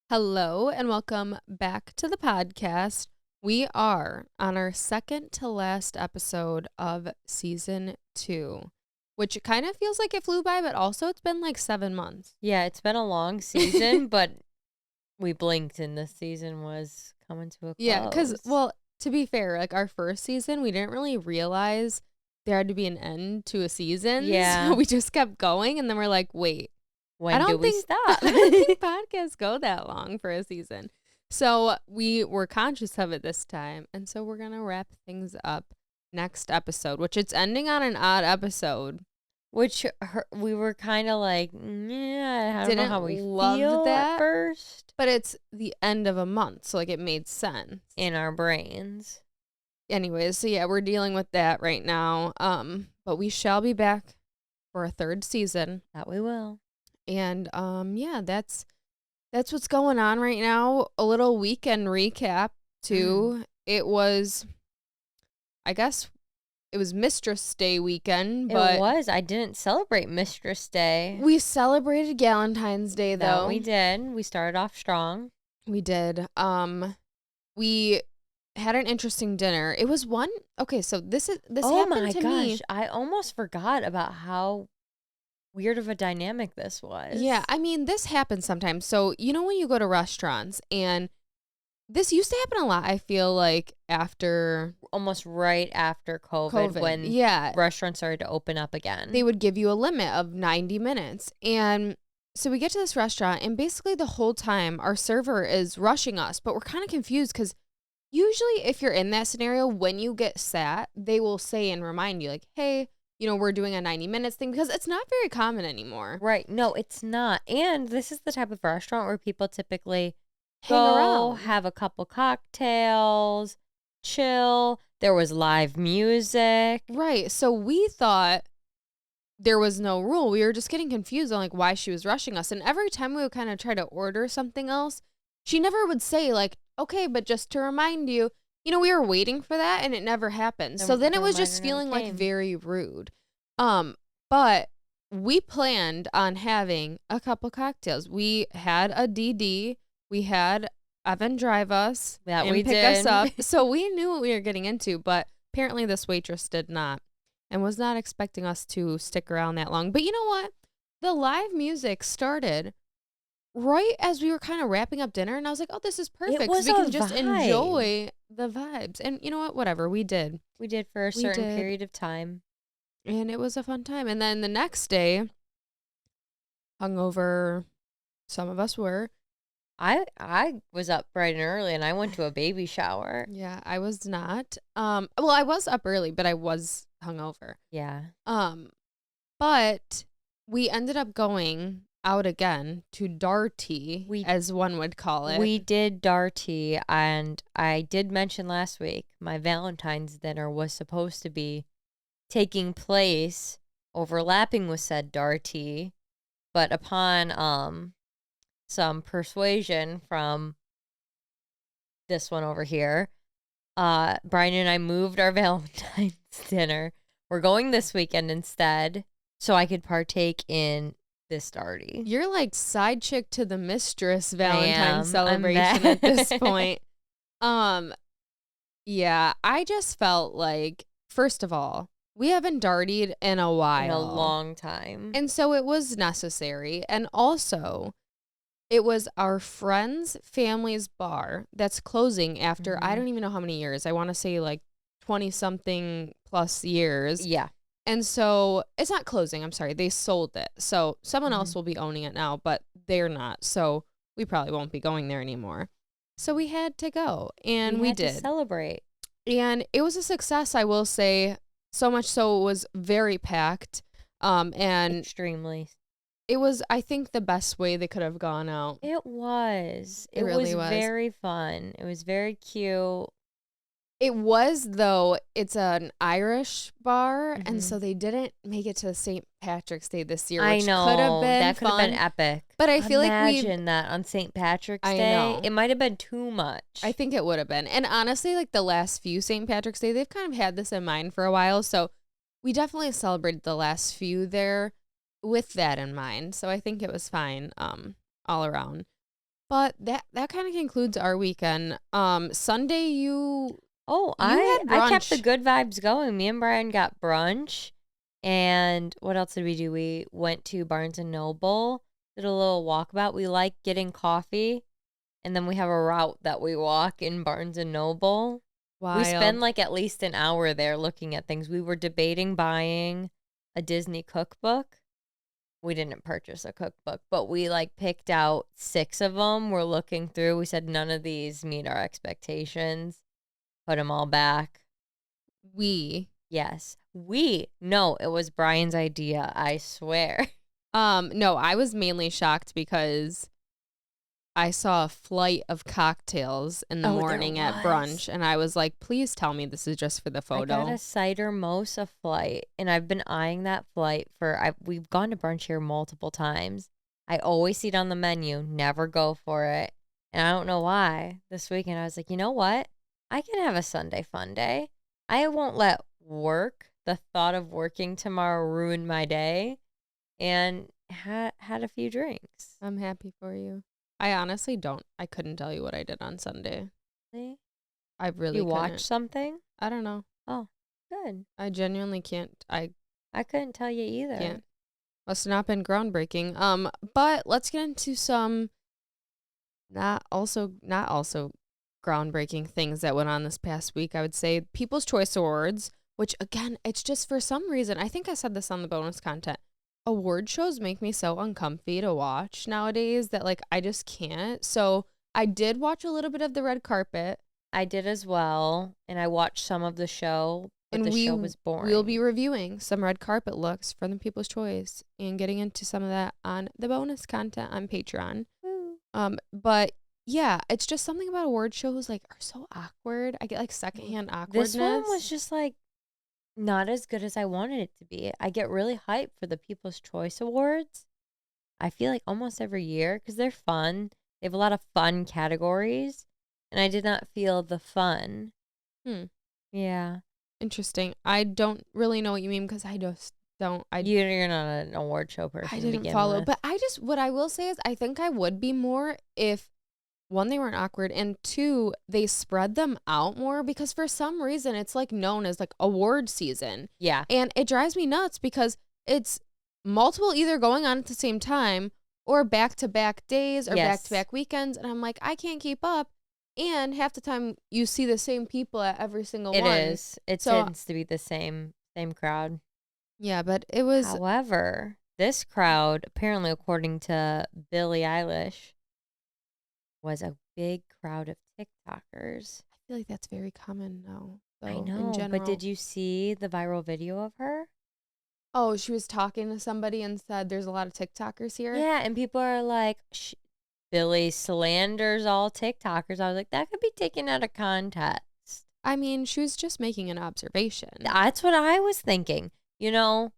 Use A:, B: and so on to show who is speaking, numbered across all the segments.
A: Hello and welcome back to the podcast. We are on our second to last episode of season 2, which kind of feels like it flew by, but also it's been like 7 months.
B: Yeah, it's been a long season, but we blinked and this season was coming to a close.
A: Yeah, because, well, to be fair, like our first season, we didn't really realize there had to be an end to a season.
B: Yeah.
A: So we just kept going and then we're like, wait.
B: When do we stop?
A: I don't think podcasts go that long for a season. So we were conscious of it this time. And so we're going to wrap things up next episode, which it's ending on an odd episode.
B: Which we were kind of like, yeah, I don't know how we
A: love
B: feel
A: that
B: at first.
A: But it's the end of a month. So like it made sense.
B: In our brains.
A: Anyways, so yeah, we're dealing with that right now. But we shall be back for a third season.
B: That we will.
A: And yeah, that's what's going on right now. A little weekend recap too. It was, I guess, it was Mistress Day weekend, but
B: it was. I didn't celebrate Mistress Day.
A: we celebrated Galentine's Day though.
B: That we did. We started off strong.
A: We did. We had an interesting dinner. It was one. Okay, so this happened to me.
B: Oh my gosh, I almost forgot about how weird of a dynamic this was.
A: Yeah, I mean, this happens sometimes. So, you know, when you go to restaurants, and this used to happen a lot, I feel like, after
B: almost right after COVID. When restaurants started to open up again.
A: They would give you a limit of 90 minutes. And so we get to this restaurant, and basically the whole time our server is rushing us, but we're kind of confused because usually if you're in that scenario, when you get sat, they will say and remind you like, hey, you know, we're doing a 90 minutes thing, because it's not very common anymore.
B: Right. No, it's not. And this is the type of restaurant where people typically
A: hang around,
B: have a couple cocktails, chill. There was live music.
A: Right. So we thought there was no rule. We were just getting confused on like why she was rushing us. And every time we would kind of try to order something else, she never would say like, okay, but just to remind you, you know, we were waiting for that and it never happened. So then it was just feeling like very rude. But we planned on having a couple cocktails. We had a DD. We had Evan drive us and pick us up. So we knew what we were getting into, but apparently this waitress did not and was not expecting us to stick around that long. But you know what? The live music started right as we were kind of wrapping up dinner, and I was like, oh, this is perfect because we can just enjoy the vibes. And you know what? Whatever. We did
B: for a certain period of time.
A: And it was a fun time. And then the next day, hungover, some of us were.
B: I was up bright and early, and I went to a baby shower.
A: Yeah, I was not. Well, I was up early, but I was hungover.
B: Yeah.
A: But we ended up going out again to Darty, as one would call it.
B: We did Darty, and I did mention last week my Valentine's dinner was supposed to be taking place overlapping with said Darty, but upon some persuasion from this one over here, Brian and I moved our Valentine's dinner. We're going this weekend instead, so I could partake in this Darty.
A: You're like side chick to the Mistress Valentine's celebration at this point. Yeah, I just felt like, first of all, we haven't dartied in a while.
B: In a long time.
A: And so it was necessary. And also, it was our friend's family's bar that's closing after, I don't even know how many years. I want to say like 20-something plus years.
B: Yeah.
A: And so it's not closing. I'm sorry. They sold it. So someone else will be owning it now, but they're not. So we probably won't be going there anymore. So we had to go, and we did
B: to celebrate.
A: And it was a success, I will say. So much so it was very packed. And
B: extremely.
A: It was, I think, the best way they could have gone out.
B: It was. It
A: really
B: was very fun. It was very cute.
A: It was, though. It's an Irish bar, and so they didn't make it to St. Patrick's Day this year, which
B: I know.
A: could have been
B: that could
A: fun.
B: have been epic.
A: But I feel
B: Imagine that on St. Patrick's Day.
A: Know.
B: It might have been too much.
A: I think it would have been. And honestly, like the last few St. Patrick's Day, they've kind of had this in mind for a while. So we definitely celebrated the last few there with that in mind. So I think it was fine all around. But that kind of concludes our weekend. Sunday
B: Oh,
A: you had
B: I kept the
A: brunch.
B: good vibes going. Me and Brian got brunch, and what else did we do? We went to Barnes and Noble, did a little walkabout. We like getting coffee, and then we have a route that we walk in Barnes and Noble. We spend
A: Wild.
B: like at least an hour there looking at things. We were debating buying a Disney cookbook. We didn't purchase a cookbook, but we like picked out 6 of them. We're looking through. We said none of these meet our expectations. Put them all back.
A: We.
B: Yes. No, it was Brian's idea, I swear.
A: No, I was mainly shocked because I saw a flight of cocktails in the
B: Oh, there
A: morning at brunch,
B: was.
A: and I was like, please tell me this is just for the
B: I got a
A: photo.
B: cider mosa flight, and I've been eyeing that flight we've gone to brunch here multiple times. I always see it on the menu, never go for it. And I don't know why. This weekend I was like, you know what? I can have a Sunday fun day. I won't let the thought of working tomorrow ruin my day, and had a few drinks.
A: I'm happy for you. I honestly don't. I couldn't tell you what I did on Sunday.
B: See?
A: I really
B: You watch
A: couldn't.
B: something?
A: I don't know.
B: Oh, good.
A: I genuinely can't. I
B: I couldn't tell you either.
A: can't. Must have not been groundbreaking. But let's get into some not also groundbreaking things that went on this past week. I would say People's Choice Awards, which again, it's just for some reason, I think I said this on the bonus content. Award shows make me so uncomfy to watch nowadays that like I just can't. So I did watch a little bit of the red carpet,
B: I did as well, and I watched some of the show, but
A: and
B: the
A: we
B: show was
A: will be
B: boring.
A: reviewing some red carpet looks from the People's Choice and getting into some of that on the bonus content on Patreon.
B: Woo.
A: But yeah, it's just something about award shows like are so awkward. I get like secondhand
B: This one
A: awkwardness.
B: was just like not as good as I wanted it to be. I get really hyped for the People's Choice Awards. I feel like almost every year because they're fun. They have a lot of fun categories, and I did not feel the fun.
A: Hmm.
B: Yeah.
A: Interesting. I don't really know what you mean because I just don't.
B: You're not an award show person
A: I
B: to
A: didn't
B: begin
A: follow.
B: with.
A: But I just what I will say is I think I would be more if one, they weren't awkward, and two, they spread them out more because for some reason it's like known as like award season.
B: Yeah.
A: And it drives me nuts because it's multiple either going on at the same time or back to back days or back to
B: Yes.
A: back weekends. And I'm like, I can't keep up. And half the time you see the same people at every single
B: It
A: one.
B: is. It
A: So
B: tends to be the same crowd.
A: yeah, but it was,
B: However, this crowd, apparently according to Billie Eilish, was a big crowd of TikTokers.
A: I feel like that's very common now,
B: I
A: though, in
B: know, but
A: general.
B: did you see the viral video of her?
A: Oh, she was talking to somebody and said there's a lot of TikTokers here.
B: Yeah, and people are like, Billie slanders all TikTokers. I was like, that could be taken out of context.
A: I mean, she was just making an observation.
B: That's what I was thinking. You know,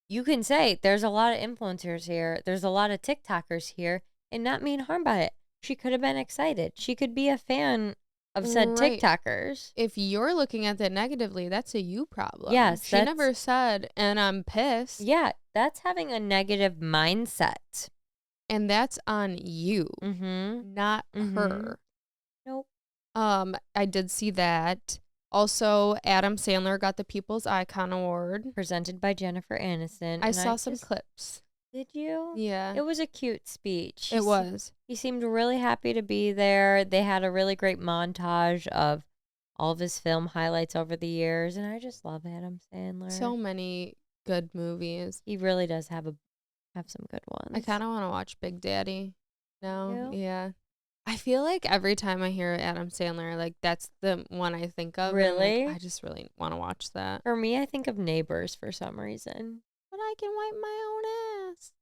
B: you can say there's a lot of influencers here, there's a lot of TikTokers here, and not mean harm by it. She could have been excited. She could be a fan of said
A: Right.
B: TikTokers.
A: If you're looking at that negatively, that's a you problem.
B: Yes,
A: She never said, and I'm pissed.
B: yeah, that's having a negative mindset.
A: And that's on you,
B: Mm-hmm.
A: not
B: Mm-hmm.
A: her.
B: Nope.
A: I did see that. Also, Adam Sandler got the People's Icon Award.
B: Presented by Jennifer Aniston.
A: I
B: and
A: saw some clips.
B: Did you?
A: Yeah.
B: It was a cute speech.
A: It was.
B: He seemed really happy to be there. They had a really great montage of all of his film highlights over the years, and I just love Adam Sandler.
A: So many good movies.
B: He really does have some good ones.
A: I kind of want to watch Big Daddy now.
B: You?
A: Yeah. I feel like every time I hear Adam Sandler, like that's the one I think of. and, like,
B: Really?
A: I just really want to watch that.
B: For me, I think of Neighbors for some reason.
A: But I can wipe my own ass.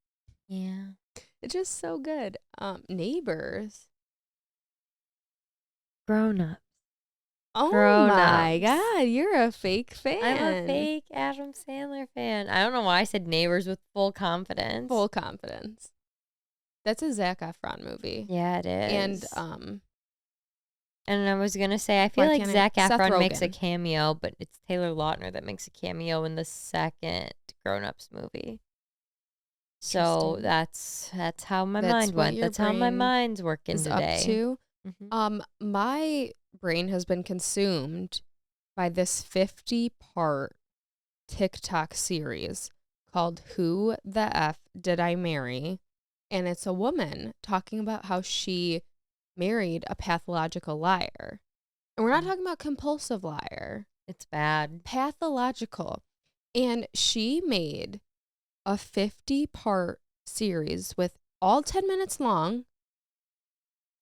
B: Yeah.
A: It's just so good. Neighbors.
B: Grown Up.
A: Oh my
B: Grown-ups.
A: God, you're a fake fan.
B: I'm a fake Adam Sandler fan. I don't know why I said Neighbors with full confidence.
A: Full confidence. That's a Zac Efron movie.
B: Yeah, it is.
A: And
B: I was gonna say, I feel
A: Why
B: like
A: can't I-
B: Zac
A: Seth
B: Efron makes a
A: Rogen.
B: cameo, but it's Taylor Lautner that makes a cameo in the second Grown Ups movie. So
A: Interesting.
B: that's how my
A: That's
B: mind
A: what
B: went.
A: your
B: That's how my
A: brain
B: mind's working
A: is up
B: today.
A: to.
B: Hmm.
A: My brain has been consumed by this 50-part TikTok series called Who the F Did I Marry? And it's a woman talking about how she married a pathological liar. And we're not talking about compulsive liar,
B: It's bad.
A: pathological. And she made a 50-part series with all 10 minutes long.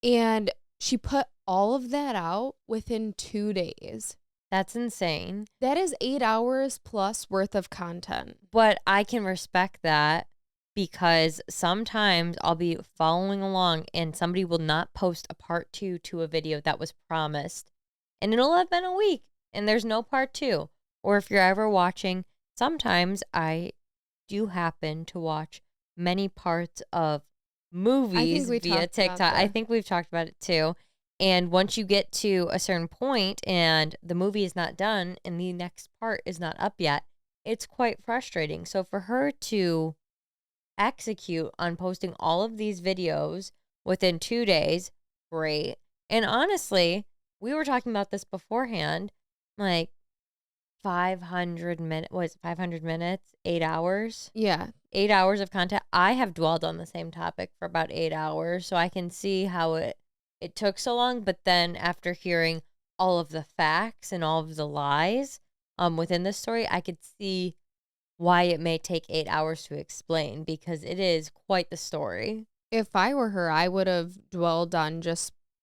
A: And she put all of that out within 2 days.
B: That's insane.
A: That is 8 hours plus worth of content.
B: But I can respect that because sometimes I'll be following along and somebody will not post a part 2 to a video that was promised. And it'll have been a week and there's no part 2. Or if you're ever watching, sometimes I do happen to watch many parts of
A: I think
B: movies
A: we
B: via
A: talked about
B: TikTok. I
A: that.
B: think we've talked about it too. And once you get to a certain point and the movie is not done and the next part is not up yet, it's quite frustrating. So for her to execute on posting all of these videos within 2 days, great. And honestly, we were talking about this beforehand, like 500 minutes, was 500 minutes, 8 hours?
A: Yeah.
B: 8 hours of content. I have dwelled on the same topic for about 8 hours, so I can see how it took so long. But then after hearing all of the facts and all of the lies within this story, I could see why it may take 8 hours to explain because it is quite the story.
A: If I were her, I would have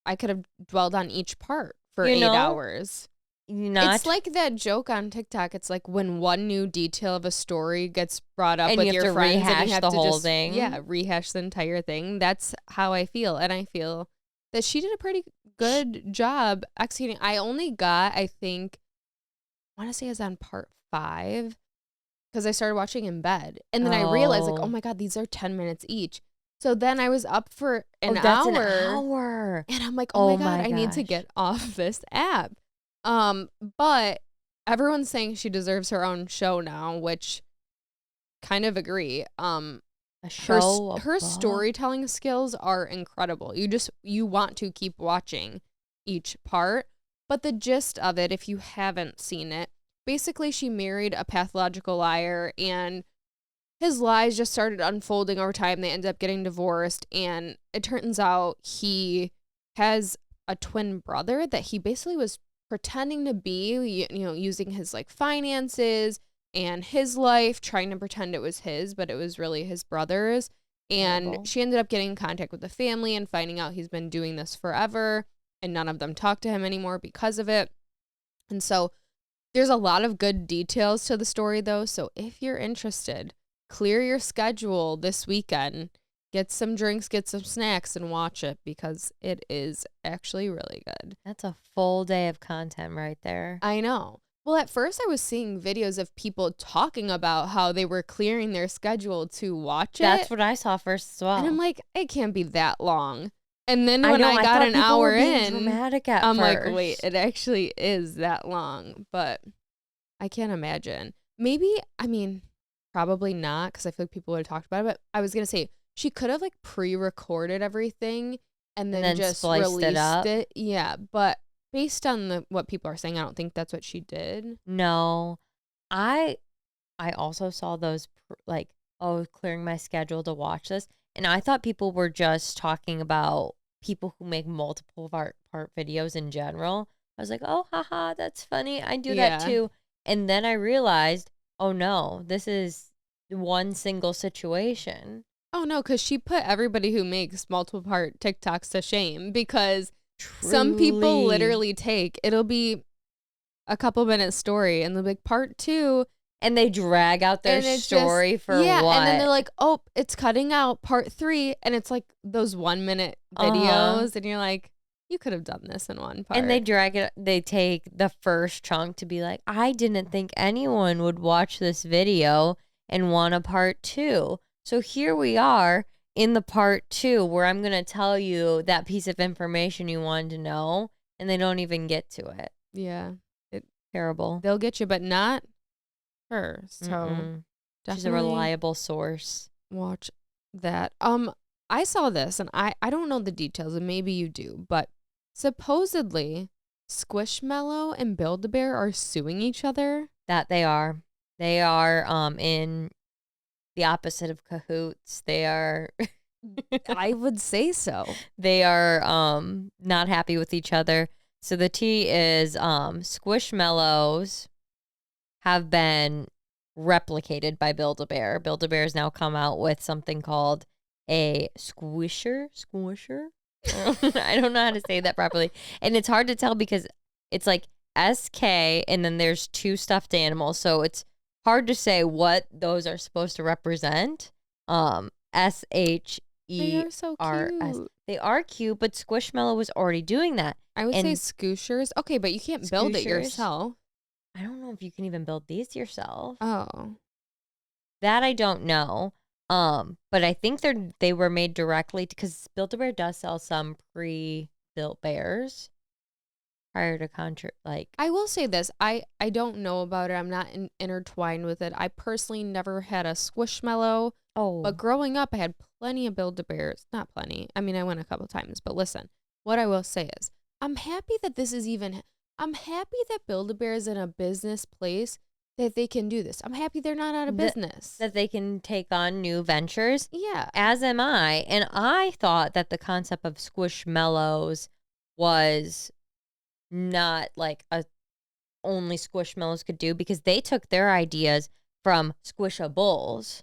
A: I could have dwelled on each part for
B: You
A: 8
B: know,
A: hours. It's
B: not
A: like that joke on TikTok. It's like when one new detail of a story gets brought up
B: and
A: with
B: you have
A: your
B: to
A: friends and you
B: rehash
A: have
B: the
A: to
B: whole
A: just, yeah,
B: thing.
A: rehash the entire thing. That's how I feel. And I feel that she did a pretty good job executing. I only got, I think, I want to say it was on part 5 because I started watching in bed. And then I realized, like, oh
B: Oh.
A: my God, these are 10 minutes each. So then I was up for
B: Oh,
A: an
B: that's an
A: hour
B: hour.
A: and I'm like, oh my
B: Oh
A: God,
B: my
A: I need to
B: gosh.
A: get off this app. But everyone's saying she deserves her own show now, which kind of agree.
B: A
A: Her
B: show, a
A: her
B: book.
A: storytelling skills are incredible. You want to keep watching each part, but the gist of it, if you haven't seen it, basically she married a pathological liar and his lies just started unfolding over time. They ended up getting divorced, and it turns out he has a twin brother that he basically was pretending to be, using his like finances and his life, trying to pretend it was his, but it was really his brother's. And
B: Terrible.
A: she ended up getting in contact with the family and finding out he's been doing this forever, and none of them talk to him anymore because of it. And so there's a lot of good details to the story, though. So if you're interested, clear your schedule this weekend, get some drinks, get some snacks, and watch it because it is actually really good.
B: That's a full day of content right there.
A: I know. Well, at first, I was seeing videos of people talking about how they were clearing their schedule to watch
B: That's
A: it.
B: what I saw first as
A: And I'm
B: well.
A: like, it can't be that long. And then
B: I
A: when
B: know,
A: I
B: I
A: got
B: thought
A: an
B: people were
A: hour
B: being
A: in,
B: dramatic at
A: I'm like, wait,
B: first.
A: it actually is that long. But I can't imagine. Maybe, I mean, probably not because I feel like people would have talked about it. But I was going to say she could have like pre-recorded everything and
B: And
A: then
B: then
A: just
B: spliced it
A: released
B: up.
A: it. Yeah. But based on what people are saying, I don't think that's what she did.
B: No. I I also saw those like, oh, clearing my schedule to watch this. And I thought people were just talking about people who make multiple part videos in general. I was like, oh, haha, that's funny. I do that
A: Yeah.
B: too. And then I realized, oh no, this is one single situation.
A: Oh, no, because she put everybody who makes multiple part TikToks to shame because some people
B: Truly.
A: literally it'll be a couple minutes story and they'll be like, part 2.
B: And they drag out their
A: And it's just,
B: story for
A: yeah. And then they're
B: what?
A: like, oh, it's cutting out part 3. And it's like those 1 minute
B: Uh-huh.
A: videos. And you're like, you could have done this in one
B: And they
A: part.
B: drag it, they take the first chunk to be like, I didn't think anyone would watch this video and want a part 2. So here we are in the part 2 where I'm going to tell you that piece of information you wanted to know, and they don't even get to it.
A: Yeah.
B: Terrible.
A: They'll get you, but not her. So
B: Mm-mm. She's a
A: definitely,
B: reliable source.
A: watch that. I saw this and I don't know the details and maybe you do, but supposedly Squishmallow and Build-A-Bear are suing each other.
B: That they are. They are in the opposite of cahoots. They are
A: I would say so.
B: they are not happy with each other. So the tea is Squishmallows have been replicated by Build-A-Bear. Build-A-Bear has now come out with something called a squisher. Squisher? I don't know how to say that properly. And it's hard to tell because it's like SK and then there's two stuffed animals. So it's hard to say what those are supposed to represent. SHERS.
A: They are so cute.
B: They are cute, but Squishmallow was already doing that.
A: I would say
B: And
A: scooshers. Okay, but you can't build it
B: Scooshers?
A: yourself.
B: I don't know if you can even build these yourself.
A: Oh.
B: That I don't know. But I think they were made directly because Build-A-Bear does sell some pre-built bears prior to
A: I will say this. I don't know about it. I'm not intertwined with it. I personally never had a Squishmallow.
B: oh,
A: But growing up, I had plenty of Build-A-Bears. Not plenty. I mean, I went a couple times. But listen, what I will say is, I'm happy that I'm happy that Build-A-Bear is in a business place that they can do this. I'm happy they're not out of business.
B: that they can take on new ventures.
A: Yeah.
B: As am I. And I thought that the concept of Squishmallows was not like a only Squishmallows could do because they took their ideas from Squishables.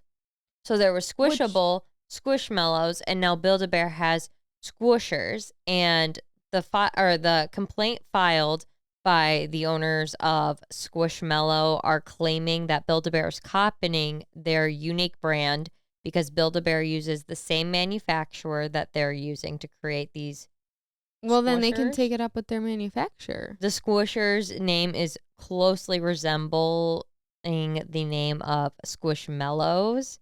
B: So there was Squishable, Squishmallows, and now Build-A-Bear has Squishers. And the complaint filed by the owners of Squishmallow are claiming that Build-A-Bear is copying their unique brand because Build-A-Bear uses the same manufacturer that they're using to create these.
A: Well, then they can
B: Squishers?
A: take it up with their manufacturer.
B: The Squishers name is closely resembling the name of Squishmallows,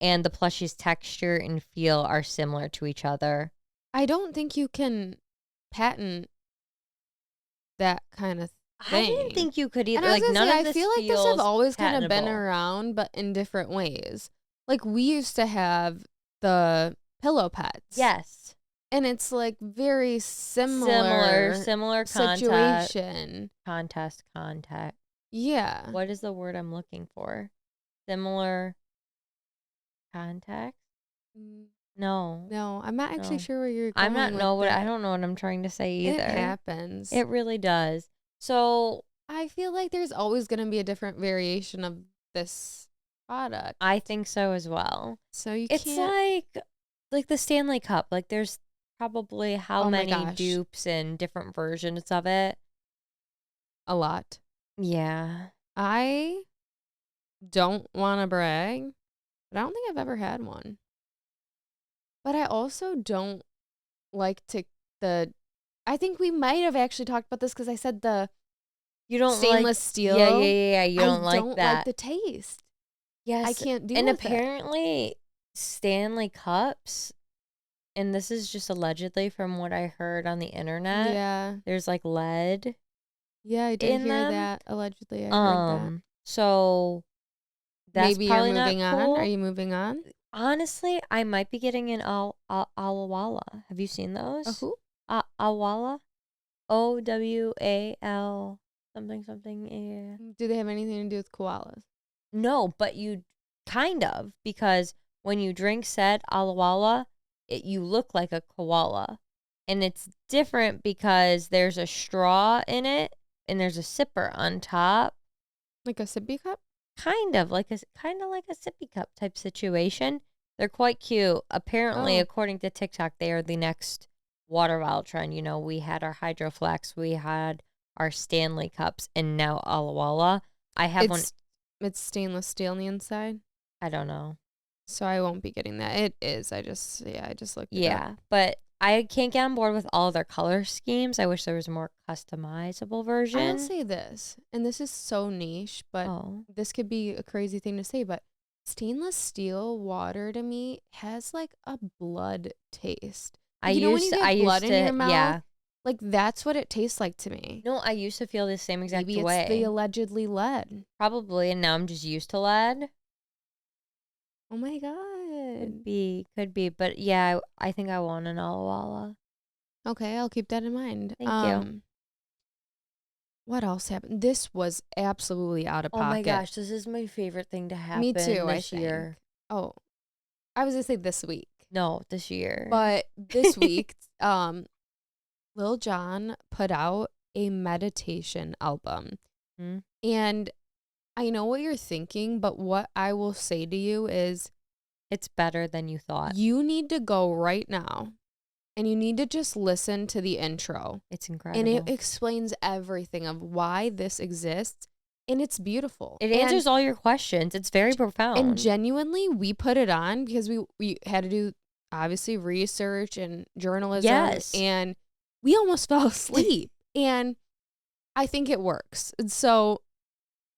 B: and the plushie's texture and feel are similar to each other.
A: I don't think you can patent that kind of thing.
B: I didn't think you could either.
A: And I was
B: Like
A: gonna
B: none
A: say,
B: of
A: I
B: this
A: feel like this
B: feels
A: have always kind of been
B: patentable.
A: around, but in different ways. Like we used to have the pillow pets.
B: Yes.
A: And it's like very similar
B: Similar
A: situation.
B: contact.
A: Yeah.
B: What is the word I'm looking for? Similar contact? No.
A: No, I'm not actually
B: No.
A: sure where you're going.
B: I don't know what I'm trying to say either.
A: It happens.
B: It really does. So
A: I feel like there's always going to be a different variation of this product.
B: I think so as well.
A: So you
B: It's
A: can't.
B: like the Stanley Cup. Like there's probably how
A: Oh my
B: many
A: gosh.
B: dupes and different versions of it.
A: A lot.
B: Yeah.
A: I don't want to brag, but I don't think I've ever had one. But I also don't like I think we might have actually talked about this because I said the
B: You don't
A: stainless
B: like
A: steel.
B: Yeah. You don't
A: I
B: like
A: don't
B: that.
A: like the taste.
B: Yes.
A: I can't deal
B: and
A: with it.
B: apparently Stanley Cups, and this is just allegedly from what I heard on the internet.
A: Yeah.
B: There's like lead.
A: Yeah, I did
B: in
A: hear
B: them.
A: that. Allegedly, I heard that.
B: So that's
A: Maybe you're
B: probably
A: moving
B: not
A: on.
B: cool.
A: Are you moving on?
B: Honestly, I might be getting an Awala. Have you seen those?
A: A who?
B: Awala? OWAL something. Yeah.
A: Do they have anything to do with koalas?
B: No, but you kind of, because when you drink said Alawala, you look like a koala. And it's different because there's a straw in it and there's a sipper on top.
A: Like a sippy cup?
B: Kind of like a sippy cup type situation. They're quite cute. Apparently,
A: Oh.
B: according to TikTok, they are the next water bottle trend. You know, we had our Hydroflex, we had our Stanley cups, and now Alawala. I have one.
A: It's stainless steel on the inside,
B: I don't know.
A: so I won't be getting that. It is. I just looked it up.
B: Yeah, but I can't get on board with all their color schemes. I wish there was a more customizable version.
A: I'll say this, and this is so niche, but this could be a crazy thing to say, but stainless steel water to me has like a blood taste. Like, when you get blood in your mouth,
B: yeah.
A: like that's what it tastes like to me.
B: No, I used to feel the same exact
A: Maybe
B: way.
A: it's the allegedly lead.
B: Probably, and now I'm just used to lead.
A: Oh my
B: Could
A: god.
B: be, could be. But yeah, I think I want an Ala Walla.
A: Okay, I'll keep that in mind.
B: Thank you.
A: What else happened? This was absolutely out of
B: Oh my
A: pocket.
B: gosh, this is my favorite thing to
A: Me
B: happen
A: too, I
B: this
A: think.
B: year.
A: Oh, I was gonna say this week.
B: No, this year.
A: But this week, Lil Jon put out a meditation album.
B: Hmm?
A: And I know what you're thinking, but what I will say to you is
B: It's better than you thought.
A: you need to go right now and you need to just listen to the intro.
B: It's
A: And
B: incredible.
A: it explains everything of why this exists. And it's beautiful.
B: It answers all your questions. It's very profound.
A: And genuinely, we put it on because we had to do, obviously, research and journalism.
B: Yes.
A: And we almost fell asleep. And I think it works. And so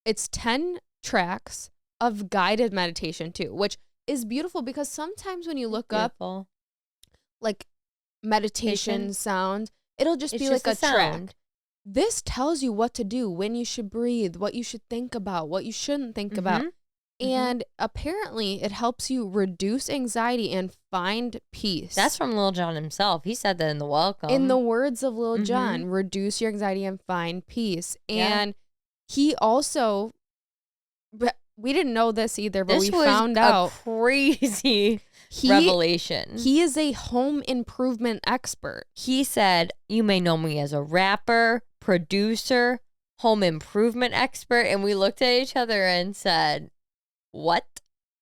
A: it's 10 tracks of guided meditation too, which is beautiful because sometimes when you look up
B: Beautiful.
A: like meditation sound, it'll just be like a track. This tells you what to do, when you should breathe, what you should think about, what you shouldn't think about. And apparently it helps you reduce anxiety and find peace.
B: That's from Lil Jon himself. He said that in the welcome.
A: In the words of Lil Jon, reduce your anxiety and find peace. And he also, we didn't know this either, but
B: this
A: we
B: was
A: found out.
B: Crazy revelation.
A: He is a home improvement expert.
B: He said, you may know me as a rapper, producer, home improvement expert. And we looked at each other and said, what?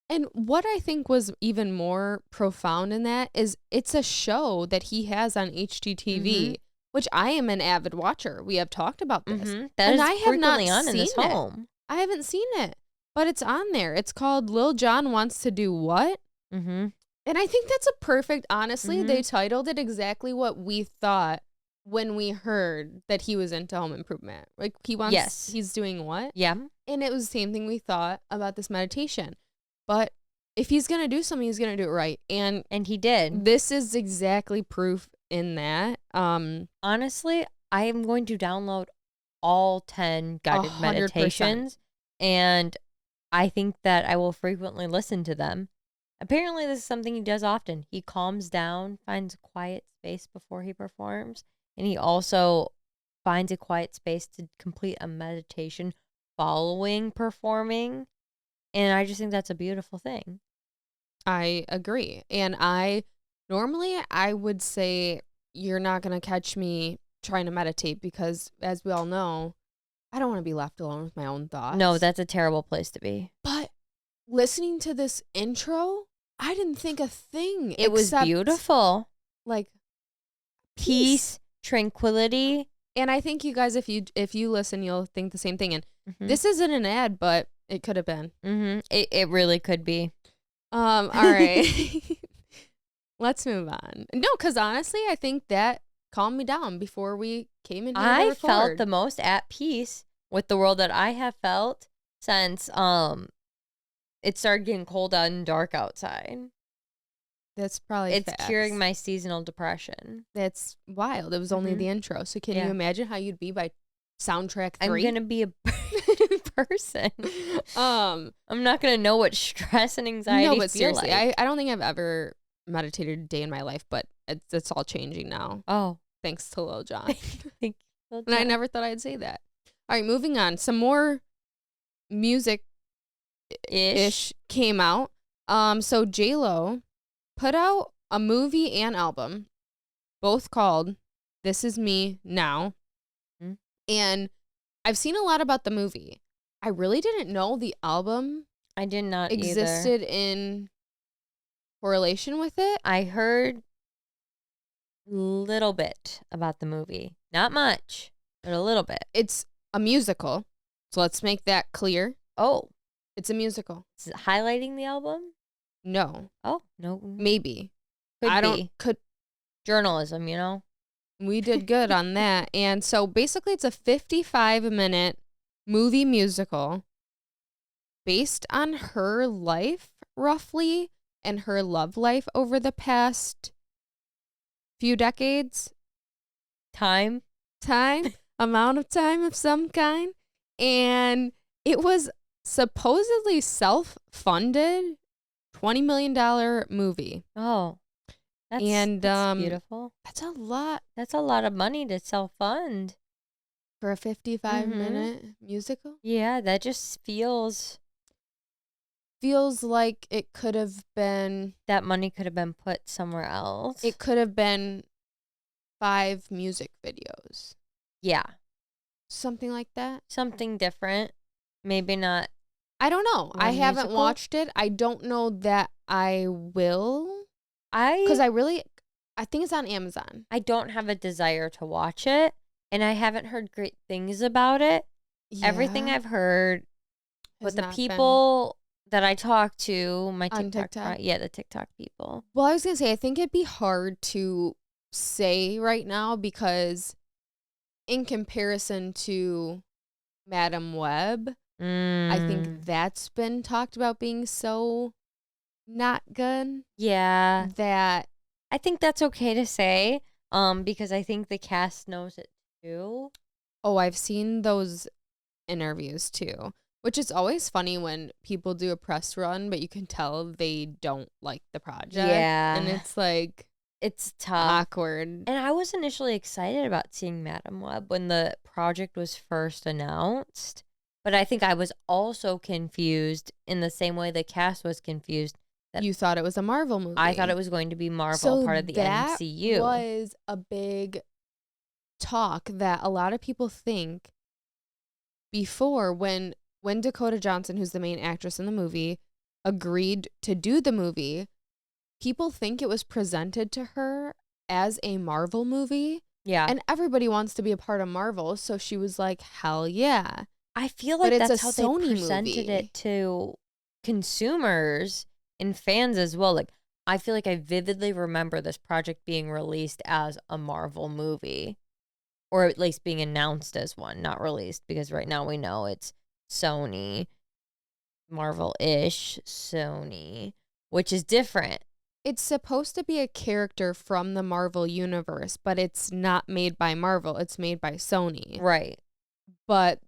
A: And what I think was even more profound in that is it's a show that he has on HGTV, which I am an avid watcher. We have talked about this.
B: That
A: and
B: is
A: I have not
B: on in
A: seen
B: this
A: it.
B: home.
A: I haven't seen it, but it's on there. It's called Lil Jon Wants to Do What? And I think that's a perfect, honestly, they titled it exactly what we thought when we heard that he was into home improvement. Like he's doing what?
B: Yeah.
A: And it was the same thing we thought about this meditation. But if he's going to do something, he's going to do it right. And
B: he did.
A: This is exactly proof in that.
B: Honestly, I am going to download all 10 guided
A: 100%.
B: meditations. And I think that I will frequently listen to them. Apparently, this is something he does often. He calms down, finds a quiet space before he performs. And he also finds a quiet space to complete a meditation following performing. And I just think that's a beautiful thing.
A: I agree. And I would say you're not going to catch me trying to meditate because, as we all know, I don't want to be left alone with my own thoughts.
B: No, that's a terrible place to be.
A: But listening to this intro, I didn't think a thing.
B: It was beautiful.
A: Like
B: peace, tranquility.
A: And I think you guys, if you listen, you'll think the same thing. And this isn't an ad, but it could have been.
B: It really could be.
A: All right. Let's move on. No, because honestly, I think that calmed me down before we came in here to record.
B: Felt the most at peace with the world that I have felt since it started getting cold out and dark outside.
A: That's probably
B: it's
A: facts.
B: Curing my seasonal depression.
A: That's wild. It was only the intro. So can you imagine how you'd be by soundtrack 3?
B: I'm gonna be a person. I'm not gonna know what stress and anxiety.
A: No, but seriously,
B: like.
A: I don't think I've ever meditated a day in my life, but it's all changing now.
B: Oh,
A: thanks to Lil Jon.
B: Thank you,
A: and I never thought I'd say that. All right, moving on. Some more music ish came out. So J-Lo put out a movie and album, both called This Is Me Now. And I've seen a lot about the movie. I really didn't know the album
B: I did not
A: existed in correlation with it.
B: I heard little bit about the movie. Not much, but a little bit.
A: It's a musical. So let's make that clear.
B: Oh.
A: It's a musical.
B: Is it highlighting the album?
A: No.
B: Oh, no.
A: Maybe.
B: Could journalism, you know?
A: We did good on that. And so basically it's a 55-minute movie musical based on her life, roughly, and her love life over the past few decades.
B: Time,
A: amount of time of some kind. And it was supposedly self-funded $20 million movie.
B: Oh,
A: And
B: that's beautiful.
A: that's a lot
B: That's a lot of money to self-fund.
A: for a 55
B: Mhm.
A: minute musical.
B: Yeah, that just feels
A: Feels like it could have been
B: that money could have been put somewhere else.
A: 5 music videos.
B: Yeah,
A: Something like that.
B: something different. Maybe not
A: I don't know. I
B: one
A: haven't
B: musical.
A: watched it. I don't know that I will. Because
B: I
A: I think it's on Amazon.
B: don't have a desire to watch it, and I haven't heard great things about it. Everything
A: Yeah,
B: I've heard
A: has
B: with the
A: not been
B: people that I talk to, my
A: on
B: TikTok,
A: TikTok.
B: yeah, the TikTok people.
A: Well, I was going to say, I think it'd be hard to say right now because in comparison to Madam Web, I think that's been talked about being so not good
B: Yeah,
A: that,
B: I think that's okay to say, because I think the cast knows it too.
A: oh, I've seen those interviews too, which is always funny when people do a press run, but you can tell they don't like the project. And
B: Yeah,
A: it's like
B: it's tough.
A: awkward.
B: And I was initially excited about seeing Madam Web when the project was first announced, but I think I was also confused in the same way the cast was confused. That
A: You thought it was a Marvel movie.
B: I thought it was going to be Marvel,
A: so
B: part of the
A: that
B: MCU.
A: was a big talk that a lot of people think before when Dakota Johnson, who's the main actress in the movie, agreed to do the movie, people think it was presented to her as a Marvel movie.
B: Yeah.
A: And everybody wants to be a part of Marvel, so she was like, hell yeah.
B: I feel
A: But
B: like
A: it's
B: that's
A: a
B: how
A: Sony
B: they presented
A: movie.
B: it to consumers and fans as well. Like, I feel like I vividly remember this project being released as a Marvel movie, or at least being announced as one, not released, because right now we know it's Sony, Marvel-ish Sony, which is different.
A: It's supposed to be a character from the Marvel universe, but it's not made by Marvel. It's made by Sony.
B: Right.
A: But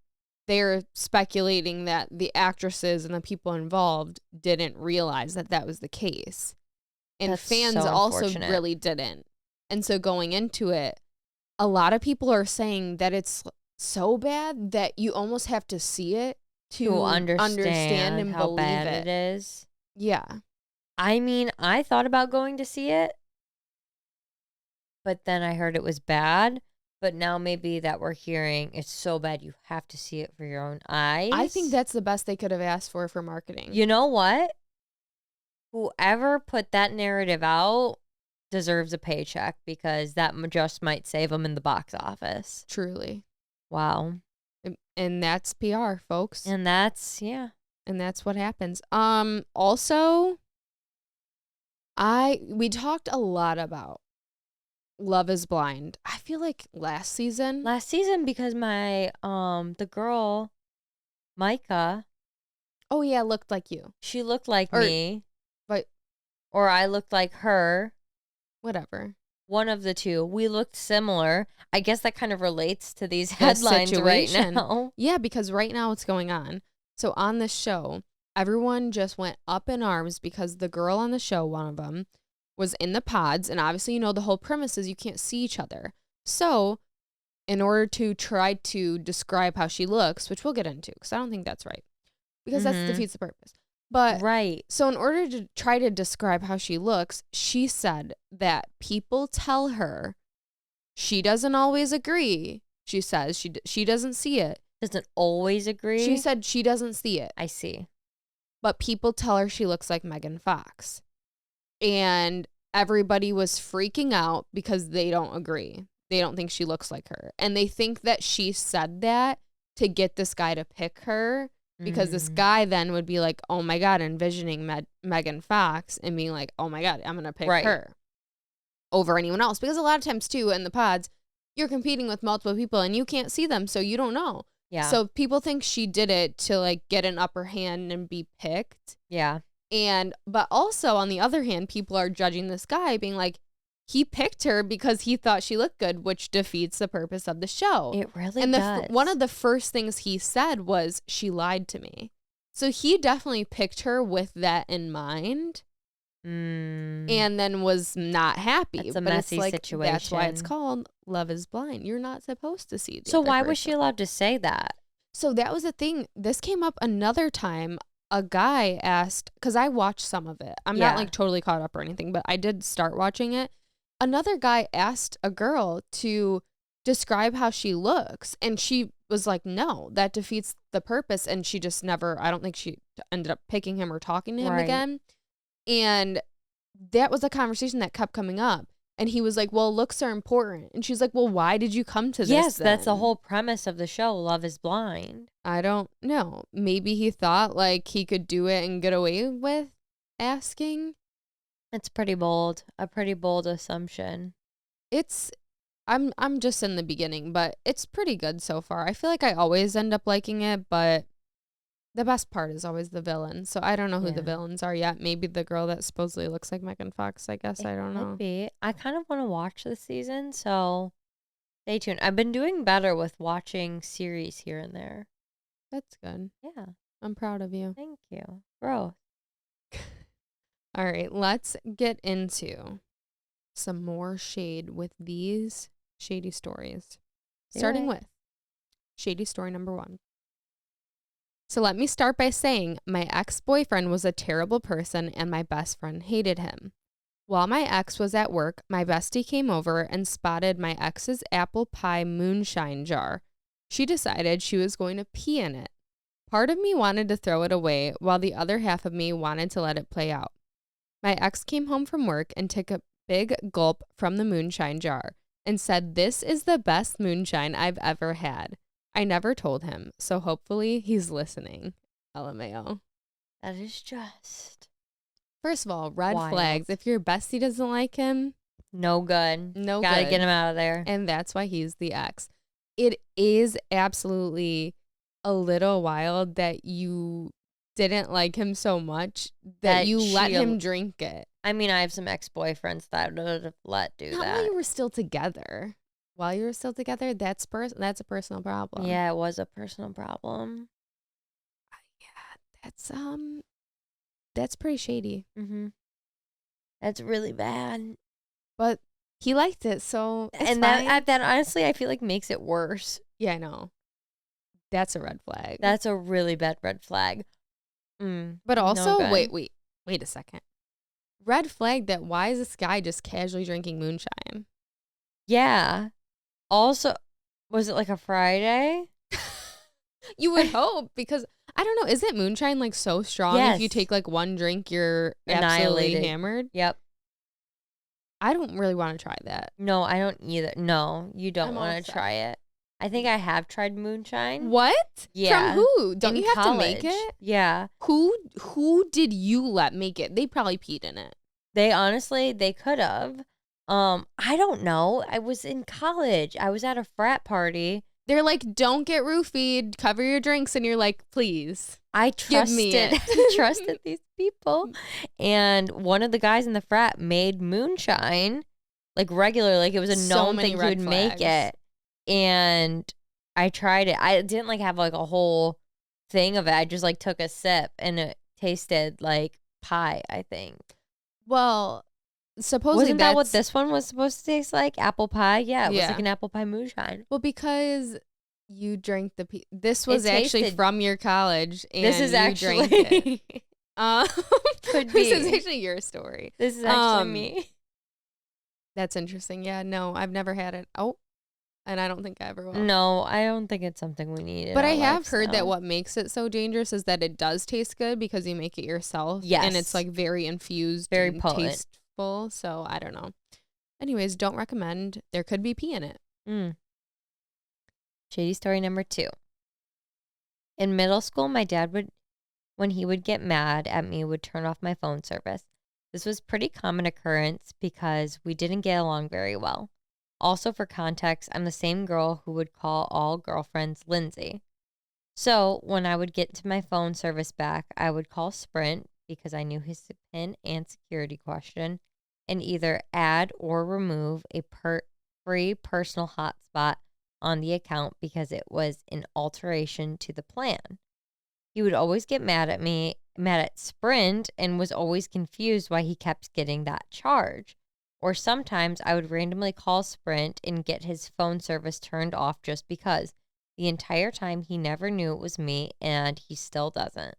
A: they're speculating that the actresses and the people involved didn't realize that that was the case. And
B: That's
A: fans
B: so
A: also
B: unfortunate.
A: really didn't. And so going into it, a lot of people are saying that it's so bad that you almost have to see it to understand and
B: how
A: believe
B: bad
A: it.
B: it is.
A: Yeah.
B: I mean, I thought about going to see it, but then I heard it was bad. But now maybe that we're hearing it's so bad you have to see it for your own eyes.
A: I think that's the best they could have asked for marketing.
B: You know what? Whoever put that narrative out deserves a paycheck, because that just might save them in the box office.
A: Truly.
B: Wow.
A: And that's PR, folks.
B: And that's, yeah.
A: And that's what happens. Also, we talked a lot about Love is Blind. I feel like last season,
B: because my the girl Micah,
A: oh yeah, looked like you.
B: she looked like
A: Or-
B: me,
A: but
B: or I looked like her.
A: whatever.
B: One of the two. We looked similar. I guess that kind of relates to these
A: The
B: headlines right
A: situation.
B: now.
A: Yeah, because right now what's going on. So on this show, everyone just went up in arms because the girl on the show, one of them, was in the pods. And obviously, the whole premise is you can't see each other. So in order to try to describe how she looks, which we'll get into, because I don't think that's right, because that defeats the purpose. But
B: right.
A: So in order to try to describe how she looks, she said that people tell her she doesn't always agree. She says she doesn't see it.
B: Doesn't always agree.
A: She said she doesn't see it.
B: I see.
A: But people tell her she looks like Megan Fox. And everybody was freaking out because they don't agree. They don't think she looks like her. And they think that she said that to get this guy to pick her, because this guy then would be like, oh my God, envisioning Megan Fox and being like, oh my God, I'm going to pick her over anyone else. Because a lot of times too, in the pods, you're competing with multiple people and you can't see them, so you don't know.
B: Yeah.
A: So people think she did it to like get an upper hand and be picked.
B: Yeah.
A: But also on the other hand, people are judging this guy being like, he picked her because he thought she looked good, which defeats the purpose of the show.
B: It really
A: and
B: does.
A: One of the first things he said was, she lied to me. So he definitely picked her with that in mind. And then was not happy.
B: That's a
A: but it's
B: messy
A: like, that's why it's
B: situation.
A: called Love is Blind. You're not supposed to see the
B: So
A: other
B: why was she
A: person.
B: allowed to say that?
A: So that was the thing. This came up another time. A guy asked, because I watched some of it. I'm not
B: Yeah.
A: like totally caught up or anything, but I did start watching it. Another guy asked a girl to describe how she looks. And she was like, no, that defeats the purpose. And she just never, I don't think she ended up picking him or talking to him
B: Right.
A: again. And that was a conversation that kept coming up. And he was like, well, looks are important. And she's like, well, why did you come to this
B: Yes,
A: then?
B: that's the whole premise of the show, Love is Blind.
A: I don't know. Maybe he thought like he could do it and get away with asking.
B: It's pretty bold. A pretty bold assumption.
A: I'm just in the beginning, but it's pretty good so far. I feel like I always end up liking it, but the best part is always the villain. So I don't know who the
B: Yeah.
A: villains are yet. Maybe the girl that supposedly looks like Megan Fox, I guess. I don't know.
B: Could be. I kind of want to watch this season, so stay tuned. I've been doing better with watching series here and there.
A: That's good.
B: Yeah.
A: I'm proud of you.
B: Thank you. Growth.
A: All right, let's get into some more shade with these shady stories. Starting with shady story number 1. So let me start by saying my ex-boyfriend was a terrible person and my best friend hated him. While my ex was at work, my bestie came over and spotted my ex's apple pie moonshine jar. She decided she was going to pee in it. Part of me wanted to throw it away, while the other half of me wanted to let it play out. My ex came home from work and took a big gulp from the moonshine jar and said, "This is the best moonshine I've ever had." I never told him, so hopefully he's listening. LMAO.
B: That is just
A: First of all, red
B: wild.
A: flags. If your bestie doesn't like him,
B: No good.
A: no
B: Gotta
A: good.
B: get him out of there.
A: And that's why he's the ex. It is absolutely a little wild that you didn't like him so much that you let him drink it.
B: I mean, I have some ex-boyfriends that I would have let do
A: Not
B: that.
A: while you were still together. While you were still together, that's a personal problem.
B: Yeah, it was a personal problem.
A: Yeah, that's pretty shady.
B: Mm-hmm. That's really bad.
A: But he liked it, so it's
B: And
A: fine.
B: that honestly, I feel like makes it worse.
A: Yeah, I know. That's a red flag.
B: That's a really bad red flag.
A: But also,
B: no good.
A: wait a second. Red flag that why is this guy just casually drinking moonshine?
B: Yeah. Also, was it like a Friday?
A: You would hope, because I don't know, isn't moonshine like so strong if you
B: Yes.
A: take like one drink you're absolutely
B: Annihilated.
A: hammered?
B: Yep.
A: I don't really want to try that.
B: No, I don't either. No, you don't
A: I'm
B: want
A: all
B: to
A: set.
B: try it. I think I have tried moonshine.
A: What?
B: Yeah.
A: From who? Don't
B: in
A: you have
B: college.
A: to make it?
B: Yeah.
A: Who did you let make it? They probably peed in it.
B: They honestly, they could have. I don't know. I was in college. I was at a frat party.
A: They're like, don't get roofied, cover your drinks, and you're like, please.
B: I
A: Give me
B: trusted
A: it.
B: trusted these people. And one of the guys in the frat made moonshine like regular, like it was a
A: So
B: known
A: many
B: thing he
A: red
B: would make
A: flags.
B: it. And I tried it. I didn't like have like a whole thing of it. I just like took a sip and it tasted like pie, I think.
A: Well, supposedly
B: Wasn't that what this one was supposed to taste like? Apple pie? Yeah, it was
A: Yeah.
B: like an apple pie moonshine.
A: Well, because you drank this was
B: It
A: actually
B: tasted-
A: from your college, and
B: This is
A: you
B: actually
A: drank it.
B: Could
A: This is
B: be.
A: actually your story.
B: This is actually me.
A: That's interesting. Yeah, no, I've never had it. Oh, and I don't think I ever will.
B: No, I don't think it's something we need.
A: But I have heard that what makes it so dangerous is that it does taste good because you make it yourself.
B: Yes.
A: And it's like very infused,
B: Very
A: and
B: potent.
A: tasteful. So I don't know. Anyways, don't recommend. There could be pee in it.
B: Shady story number 2. In middle school, my dad would, when he would get mad at me, would turn off my phone service. This was pretty common occurrence because we didn't get along very well. Also, for context, I'm the same girl who would call all girlfriends Lindsay. So when I would get to my phone service back, I would call Sprint because I knew his PIN and security question, and either add or remove a free personal hotspot on the account because it was an alteration to the plan. He would always get mad at me, mad at Sprint, and was always confused why he kept getting that charge. Or sometimes I would randomly call Sprint and get his phone service turned off just because. The entire time he never knew it was me, and he still doesn't.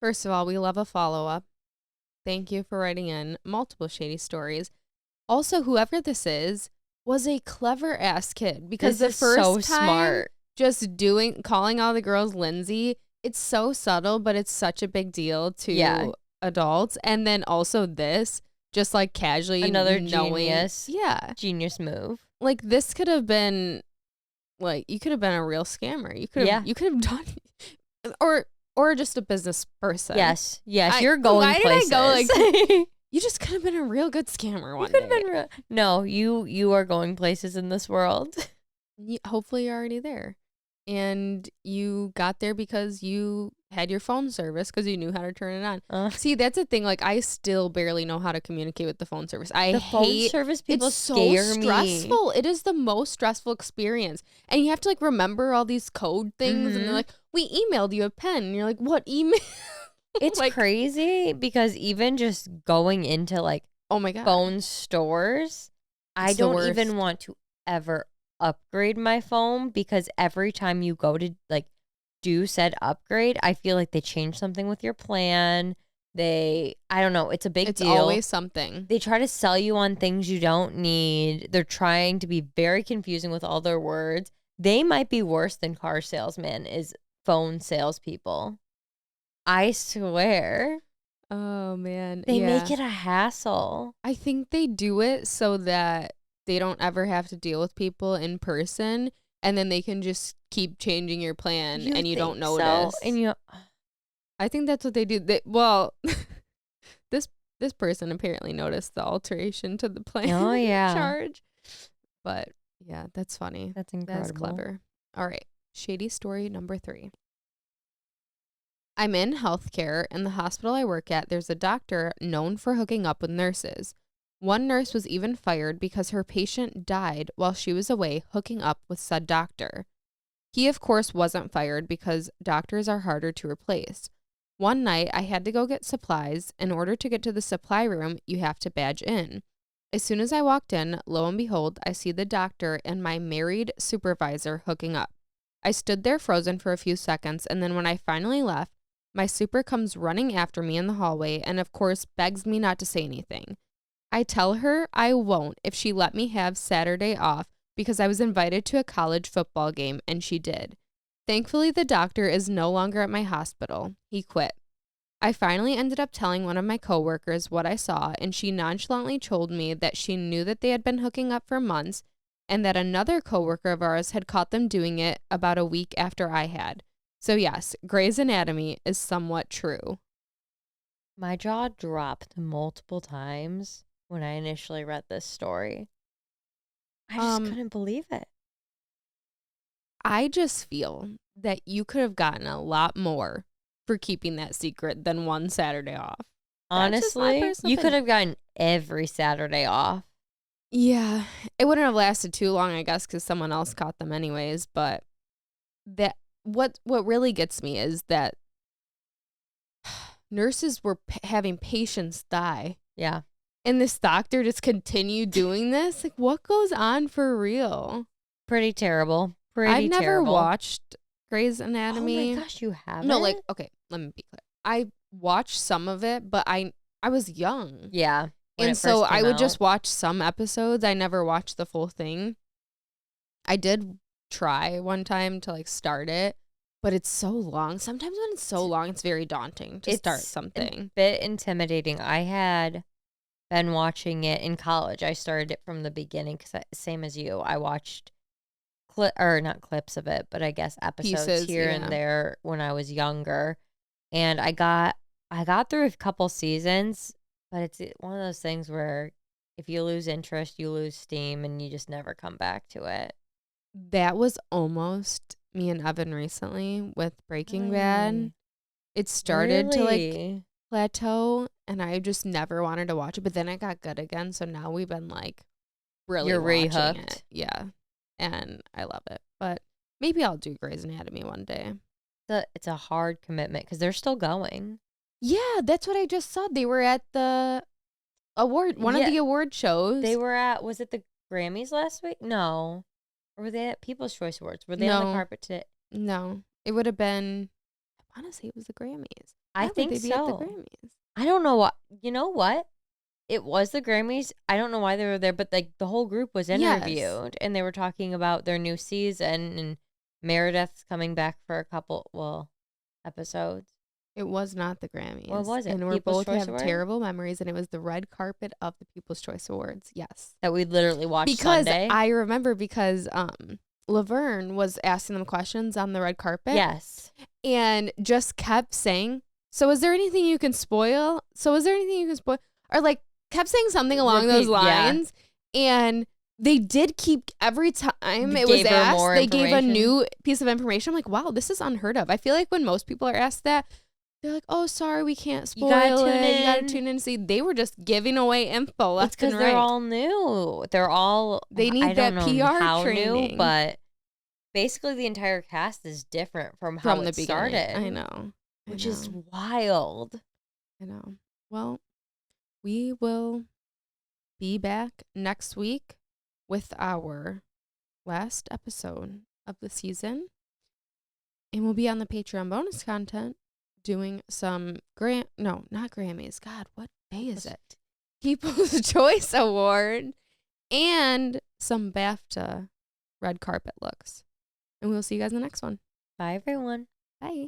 A: First of all, we love a follow-up. Thank you for writing in multiple shady stories. Also, whoever this is was a clever ass kid, because
B: This
A: the
B: is
A: first
B: so
A: time
B: smart.
A: just calling all the girls Lindsay, it's so subtle, but it's such a big deal to
B: Yeah.
A: adults. And then also this, just like casually
B: Another
A: knowing,
B: genius move.
A: like this could have been, like, you could have been a real scammer. You could have done, or just a business person.
B: Yes, you're going
A: why
B: places.
A: did I go like? You just could have been a real good scammer one day.
B: No, you are going places in this world.
A: Hopefully you're already there. And you got there because you had your phone service, because you knew how to turn it on. See, that's the thing. Like, I still barely know how to communicate with the phone service.
B: The phone service people scare
A: so stressful. It is the most stressful experience. And you have to, like, remember all these code things. And they're like, we emailed you a pen. And you're like, what email?
B: It's like, crazy, because even just going into, like,
A: oh my God,
B: phone stores, I don't even want to ever upgrade my phone, because every time you go to, like, do said upgrade, I feel like they change something with your plan. I don't know, it's a big deal.
A: It's always something.
B: They try to sell you on things you don't need. They're trying to be very confusing with all their words. They might be worse than car salesman is phone salespeople. I swear.
A: Oh, man.
B: They make it a hassle.
A: I think they do it so that they don't ever have to deal with people in person, and then they can just keep changing your plan and you don't notice.
B: So? And
A: I think that's what they do. This person apparently noticed the alteration to the plan charge. But yeah, that's funny.
B: That's incredible.
A: That's clever. All right. Shady story number 3. I'm in healthcare. In the hospital I work at, there's a doctor known for hooking up with nurses. One nurse was even fired because her patient died while she was away hooking up with said doctor. He, of course, wasn't fired because doctors are harder to replace. One night, I had to go get supplies. In order to get to the supply room, you have to badge in. As soon as I walked in, lo and behold, I see the doctor and my married supervisor hooking up. I stood there frozen for a few seconds, and then when I finally left, my super comes running after me in the hallway and, of course, begs me not to say anything. I tell her I won't if she let me have Saturday off because I was invited to a college football game, and she did. Thankfully, the doctor is no longer at my hospital. He quit. I finally ended up telling one of my coworkers what I saw, and she nonchalantly told me that she knew that they had been hooking up for months and that another coworker of ours had caught them doing it about a week after I had. So yes, Grey's Anatomy is somewhat true.
B: My jaw dropped multiple times when I initially read this story. I just couldn't believe it.
A: I just feel that you could have gotten a lot more for keeping that secret than one Saturday off.
B: Honestly, you could have gotten every Saturday off.
A: Yeah, it wouldn't have lasted too long, I guess, because someone else caught them anyways. But what really gets me is that nurses were having patients die.
B: Yeah.
A: And this doctor just continued doing this? Like, what goes on for real?
B: Pretty terrible.
A: I've never watched Grey's Anatomy.
B: Oh my gosh, you haven't?
A: No, like, okay, let me be clear. I watched some of it, but I was young.
B: Yeah.
A: And so I would just watch some episodes. I never watched the full thing. I did try one time to, like, start it, but it's so long. Sometimes when it's so long, it's very daunting to start something.
B: It's a bit intimidating. I had been watching it in college. I started it from the beginning because same as you. I watched not clips of it, but I guess episodes
A: pieces
B: here and there when I was younger. And I got through a couple seasons, but it's one of those things where if you lose interest, you lose steam and you just never come back to it.
A: That was almost me and Evan recently with Breaking Bad. It started to, like, plateau, and I just never wanted to watch it, but then it got good again, so now we've been, like, really watching it. Yeah, and I love it. But maybe I'll do Grey's Anatomy one day.
B: it's a hard commitment because they're still going.
A: Yeah, that's what I just saw. They were at the one of
B: Yeah,
A: the award shows.
B: they were at, was it the Grammys last week? No. Or were they at People's Choice Awards? Were they on the
A: No,
B: carpet today?
A: no. It would have been, I want to say it was the Grammys.
B: I
A: Why would
B: think
A: they be at the
B: so.
A: Grammys?
B: I don't know what. You know what? It was the Grammys. I don't know why they were there, but like the whole group was
A: Yes.
B: interviewed and they were talking about their new season, and Meredith's coming back for a couple episodes.
A: It was not the Grammys.
B: What was it?
A: And we
B: People's
A: both
B: Choice
A: have
B: Award?
A: terrible memories, and it was the red carpet of the People's Choice Awards. Yes.
B: That we literally watched
A: Because
B: Sunday.
A: I remember because Laverne was asking them questions on the red carpet.
B: Yes.
A: And just kept saying, so is there anything you can spoil? So is there anything you can spoil? Or like kept saying something along those lines. Yeah. And they did keep, every time it was asked, they gave a new piece of information. I'm like, wow, this is unheard of. I feel like when most people are asked that, they're like, oh, sorry, we can't spoil it. You gotta tune in. See, they were just giving away info left
B: It's because
A: and right.
B: they're all new. They're all,
A: they need that PR training.
B: New, but basically the entire cast is different from how it started.
A: I know.
B: Which is wild.
A: I know. Well, we will be back next week with our last episode of the season. And we'll be on the Patreon bonus content doing some not Grammys. God, what day is it? People's Choice Award and some BAFTA red carpet looks. And we'll see you guys in the next one.
B: Bye, everyone.
A: Bye.